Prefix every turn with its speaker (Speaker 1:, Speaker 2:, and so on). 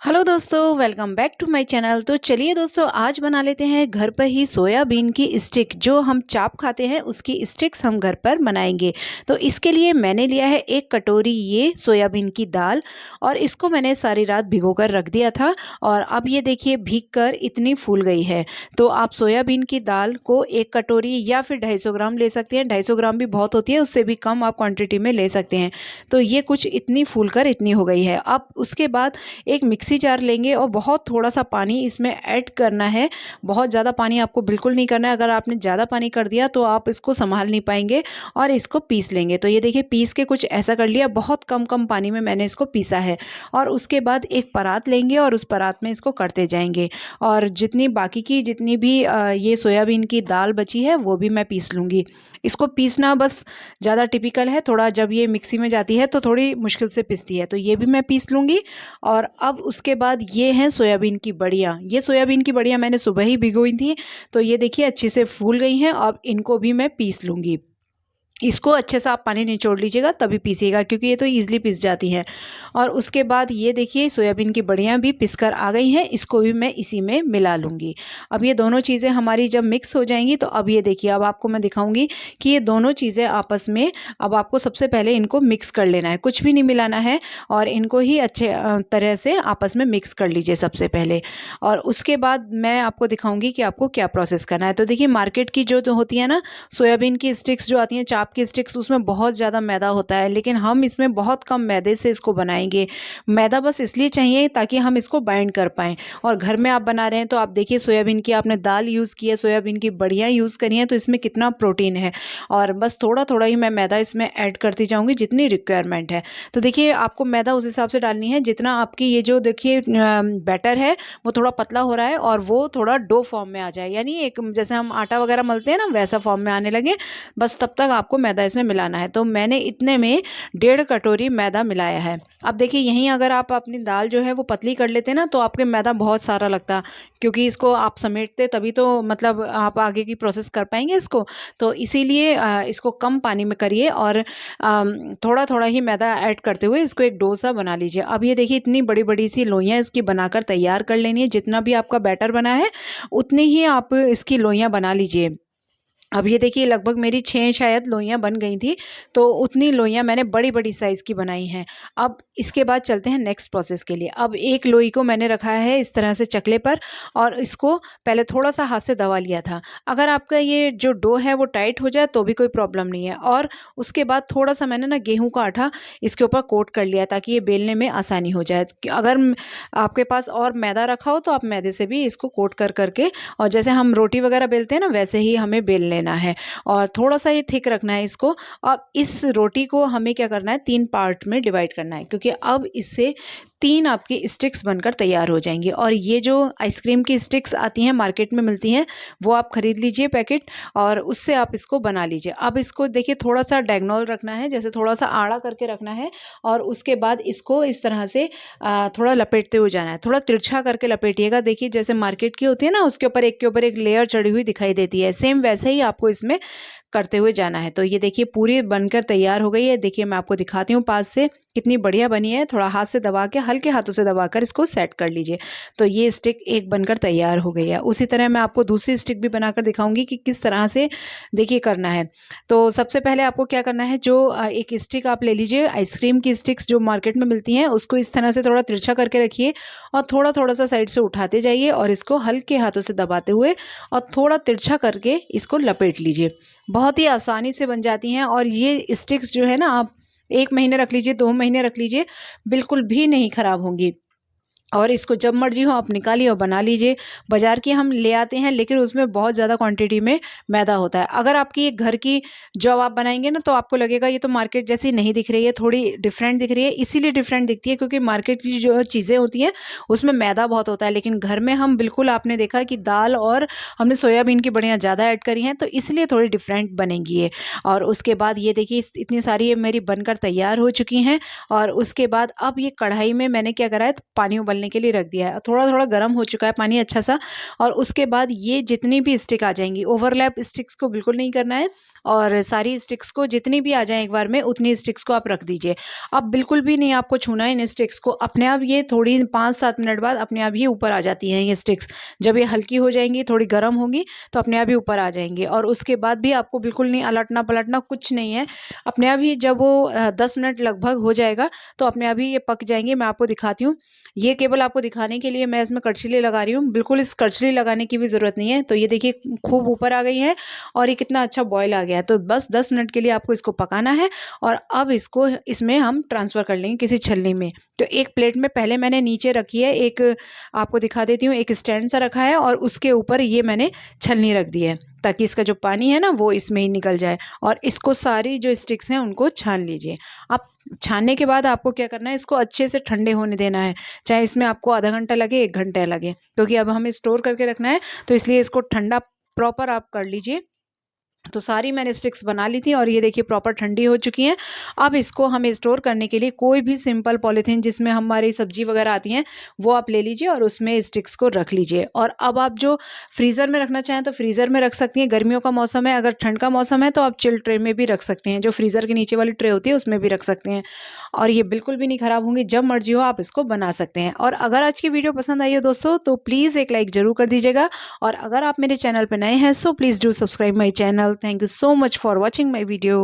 Speaker 1: Hello दोस्तों, welcome back to my channel. तो चलिए दोस्तों, आज बना लेते हैं घर पर ही सोयाबीन की स्टिक। जो हम चाप खाते हैं उसकी स्टिक्स हम घर पर बनाएंगे। तो इसके लिए मैंने लिया है 1 कटोरी ये सोयाबीन की दाल, और इसको मैंने सारी रात भिगो कर रख दिया था। और अब ये देखिए भीग कर इतनी फूल गई है। तो आप सोयाबीन की दाल को 1 कटोरी या फिर 250 ग्राम ले सकते हैं। 250 ग्राम भी बहुत होती है, उससे भी कम आप क्वान्टिटी में ले सकते हैं। तो ये कुछ इतनी फूल कर इतनी हो गई है। अब उसके बाद एक मिक्सी जार लेंगे और बहुत थोड़ा सा पानी इसमें ऐड करना है। बहुत ज़्यादा पानी आपको बिल्कुल नहीं करना है। अगर आपने ज़्यादा पानी कर दिया तो आप इसको संभाल नहीं पाएंगे, और इसको पीस लेंगे। तो ये देखिए पीस के कुछ ऐसा कर लिया। बहुत कम कम पानी में मैंने इसको पीसा है। और उसके बाद एक परात लेंगे और उस परात में इसको करते जाएंगे। और जितनी बाकी की जितनी भी ये सोयाबीन की दाल बची है वो भी मैं पीस लूँगी। इसको पीसना बस ज़्यादा टिपिकल है। थोड़ा जब ये मिक्सी में जाती है तो थोड़ी मुश्किल से पिसती है, तो ये भी मैं पीस लूँगी। और अब उसके बाद ये हैं सोयाबीन की बड़ियाँ। ये सोयाबीन की बड़ियाँ मैंने सुबह ही भिगोई थी। तो ये देखिए अच्छे से फूल गई हैं। अब इनको भी मैं पीस लूँगी। इसको अच्छे से आप पानी निचोड़ लीजिएगा तभी पीसिएगा, क्योंकि ये तो ईज़िली पिस जाती हैं। और उसके बाद ये देखिए सोयाबीन की बड़ियाँ भी पिस कर आ गई हैं। इसको भी मैं इसी में मिला लूँगी। अब ये दोनों चीज़ें हमारी जब मिक्स हो जाएंगी तो अब ये देखिए, अब आपको मैं दिखाऊंगी कि ये दोनों चीज़ें आपस में, अब आपको सबसे पहले इनको मिक्स कर लेना है, कुछ भी नहीं मिलाना है। और इनको ही अच्छे तरह से आपस में मिक्स कर लीजिए सबसे पहले। और उसके बाद मैं आपको दिखाऊंगी कि आपको क्या प्रोसेस करना है। तो देखिए मार्केट की जो तो होती है ना सोयाबीन की स्टिक्स जो आती हैं, चाप की स्टिक्स, उसमें बहुत ज़्यादा मैदा होता है। लेकिन हम इसमें बहुत कम मैदे से इसको बनाएंगे। मैदा बस इसलिए चाहिए ताकि हम इसको बाइंड कर पाएँ। और घर में आप बना रहे हैं तो आप देखिए सोयाबीन की आपने दाल यूज़ की है, सोयाबीन की बड़ियाँ यूज़ करी हैं, तो इसमें कितना प्रोटीन है। और बस थोड़ा थोड़ा ही मैं मैदा इसमें ऐड करती जाऊँगी जितनी रिक्वायरमेंट है। तो देखिए आपको मैदा उस हिसाब से डालनी है जितना आपकी ये जो देखिए बैटर है वो थोड़ा पतला हो रहा है और वो थोड़ा डो फॉर्म में आ जाए, यानी एक जैसे हम आटा वगैरह मलते हैं ना वैसा फॉर्म में आने लगे। बस तब तक आपको मैदा इसमें मिलाना है। तो मैंने इतने में 1.5 कटोरी मैदा मिलाया है। अब देखिए यहीं अगर आप अपनी दाल जो है वो पतली कर लेते ना तो आपके मैदा बहुत सारा लगता, क्योंकि इसको आप समेटते तभी तो मतलब आप आगे की प्रोसेस कर पाएंगे इसको। तो इसीलिए इसको कम पानी में करिए और थोड़ा थोड़ा ही मैदा ऐड करते हुए इसको एक डोसा बना लीजिए। अब ये देखिए इतनी बड़ी बड़ी सी लोइयाँ इसकी बनाकर तैयार कर लेनी है। जितना भी आपका बैटर बना है उतनी ही आप इसकी लोइयाँ बना लीजिए। अब ये देखिए लगभग मेरी 6 शायद लोइयाँ बन गई थी। तो उतनी लोइयाँ मैंने बड़ी-बड़ी साइज़ की बनाई हैं। अब इसके बाद चलते हैं नेक्स्ट प्रोसेस के लिए। अब एक लोई को मैंने रखा है इस तरह से चकले पर, और इसको पहले थोड़ा-सा हाथ से दबा लिया था। अगर आपका ये जो डो है वो टाइट हो जाए तो भी कोई प्रॉब्लम नहीं है। और उसके बाद थोड़ा-सा मैंने ना गेहूँ का आटा इसके ऊपर कोट कर लिया ताकि ये बेलने में आसानी हो जाए। कि अगर आपके पास और मैदा रखा हो तो आप मैदे से भी इसको कोट कर के, और जैसे हम रोटी वगैरह बेलते हैं ना वैसे ही हमें बेल लेना है। और थोड़ा-सा ये थिक रखना है इसको। अब इस रोटी को हमें क्या करना है, 3 पार्ट में डिवाइड करना है, क्योंकि अब इससे 3 आपकी स्टिक्स बनकर तैयार हो जाएँगी। और ये जो आइसक्रीम की स्टिक्स आती हैं मार्केट में मिलती हैं, वो आप खरीद लीजिए पैकेट, और उससे आप इसको बना लीजिए। अब इसको देखिए थोड़ा-सा डायगोनल रखना है, जैसे थोड़ा-सा आड़ा करके रखना है। और उसके बाद इसको इस तरह से थोड़ा लपेटते हुए जाना है। थोड़ा तिरछा करके लपेटिएगा। देखिए जैसे मार्केट की होती है ना उसके ऊपर एक के ऊपर एक लेयर चढ़ी हुई दिखाई देती है, सेम वैसे ही आपको इसमें करते हुए जाना है। तो ये देखिए पूरी बनकर तैयार हो गई है। देखिए मैं आपको दिखाती हूँ पास से कितनी बढ़िया बनी है। थोड़ा हाथ से दबा के, हल्के हाथों से दबाकर इसको सेट कर लीजिए। तो ये स्टिक एक बनकर तैयार हो गई है। उसी तरह मैं आपको दूसरी स्टिक भी बनाकर दिखाऊंगी कि किस तरह से देखिए करना है। तो सबसे पहले आपको क्या करना है, जो एक स्टिक आप ले लीजिए, आइसक्रीम की स्टिक्स जो मार्केट में मिलती हैं, उसको इस तरह से थोड़ा तिरछा करके रखिए और थोड़ा थोड़ा सा साइड से उठाते जाइए और इसको हल्के हाथों से दबाते हुए और थोड़ा तिरछा करके इसको लपेट लीजिए। बहुत ही आसानी से बन जाती हैं। और ये स्टिक्स जो है ना, आप 1 महीने रख लीजिए, 2 महीने रख लीजिए, बिल्कुल भी नहीं खराब होंगी। और इसको जब मर्जी हो आप निकालिए और बना लीजिए। बाज़ार की हम ले आते हैं लेकिन उसमें बहुत ज़्यादा क्वांटिटी में मैदा होता है। अगर आपकी ये घर की जो आप बनाएँगे ना तो आपको लगेगा ये तो मार्केट जैसी नहीं दिख रही है, थोड़ी डिफरेंट दिख रही है। इसीलिए डिफरेंट दिखती है क्योंकि मार्केट की जो चीज़ें होती हैं उसमें मैदा बहुत होता है, लेकिन घर में हम बिल्कुल, आपने देखा कि दाल और हमने सोयाबीन की बड़ियाँ ज़्यादा ऐड करी हैं, तो इसलिए थोड़ी डिफरेंट बनेगी ये। और उसके बाद ये देखिए इतनी सारी ये मेरी बनकर तैयार हो चुकी हैं। और उसके बाद अब ये कढ़ाई में मैंने क्या करा है, पानी उबलने उबालने के लिए रख दिया है। थोड़ा-थोड़ा गर्म हो चुका है पानी अच्छा सा, और उसके बाद ये जितनी भी स्टिक आ जाएँगी, ओवरलैप स्टिक्स को बिल्कुल नहीं करना है, और सारी स्टिक्स को जितनी भी आ जाएँ एक बार में, उतनी स्टिक्स को आप रख दीजिए। अब बिल्कुल भी नहीं आपको छूना है इन स्टिक्स को, अपने आप ये थोड़ी 5-7 मिनट बाद अपने आप ही ऊपर आ जाती हैं ये स्टिक्स। जब ये हल्की हो जाएँगी, थोड़ी गर्म होंगी, तो अपने आप ही ऊपर आ जाएँगी, और उसके बाद भी आपको बिल्कुल नहीं अलटना-पलटना कुछ नहीं है। अपने आप ही जब वो 10 मिनट लगभग हो जाएगा, तो अपने आप ही ये पक जाएँगे। मैं आपको दिखाती हूँ। ये केवल आपको दिखाने के लिए मैं इसमें करछली लगा रही हूँ, बिल्कुल इस करछली लगाने की भी ज़रूरत नहीं है। तो ये देखिए खूब ऊपर आ गई हैं, और ये कितना अच्छा बॉयल आ गया है। तो बस 10 मिनट के लिए आपको इसको पकाना है, और अब इसको इसमें हम ट्रांसफ़र कर लेंगे किसी छलनी में। तो एक प्लेट में पहले मैंने नीचे रखी है, एक आपको दिखा देती हूँ, एक स्टैंड सा रखा है, और उसके ऊपर ये मैंने छलनी रख दी है, ताकि इसका जो पानी है ना वो इसमें ही निकल जाए। और इसको सारी जो स्टिक्स हैं उनको छान लीजिए। आप छानने के बाद आपको क्या करना है, इसको अच्छे से ठंडे होने देना है। चाहे इसमें आपको आधा घंटा लगे, 1 घंटा लगे, क्योंकि अब हमें स्टोर करके रखना है, तो इसलिए इसको ठंडा प्रॉपर आप कर लीजिए। तो सारी मैंने स्टिक्स बना ली थी, और ये देखिए प्रॉपर ठंडी हो चुकी हैं। अब इसको हमें स्टोर करने के लिए कोई भी सिंपल पॉलीथीन जिसमें हमारी सब्जी वगैरह आती हैं, वो आप ले लीजिए, और उसमें स्टिक्स को रख लीजिए। और अब आप जो फ्रीज़र में रखना चाहें तो फ्रीज़र में रख सकती हैं, गर्मियों का मौसम है। अगर ठंड का मौसम है तो आप चिल ट्रे में भी रख सकते हैं, जो फ्रीज़र के नीचे वाली ट्रे होती है उसमें भी रख सकते हैं, और ये बिल्कुल भी नहीं ख़राब होंगी। जब मर्ज़ी हो आप इसको बना सकते हैं। और अगर आज की वीडियो पसंद आई हो दोस्तों, तो प्लीज़ एक लाइक ज़रूर कर दीजिएगा, और अगर आप मेरे चैनल पे नए हैं, so please do subscribe my channel. Thank you so much for watching my video.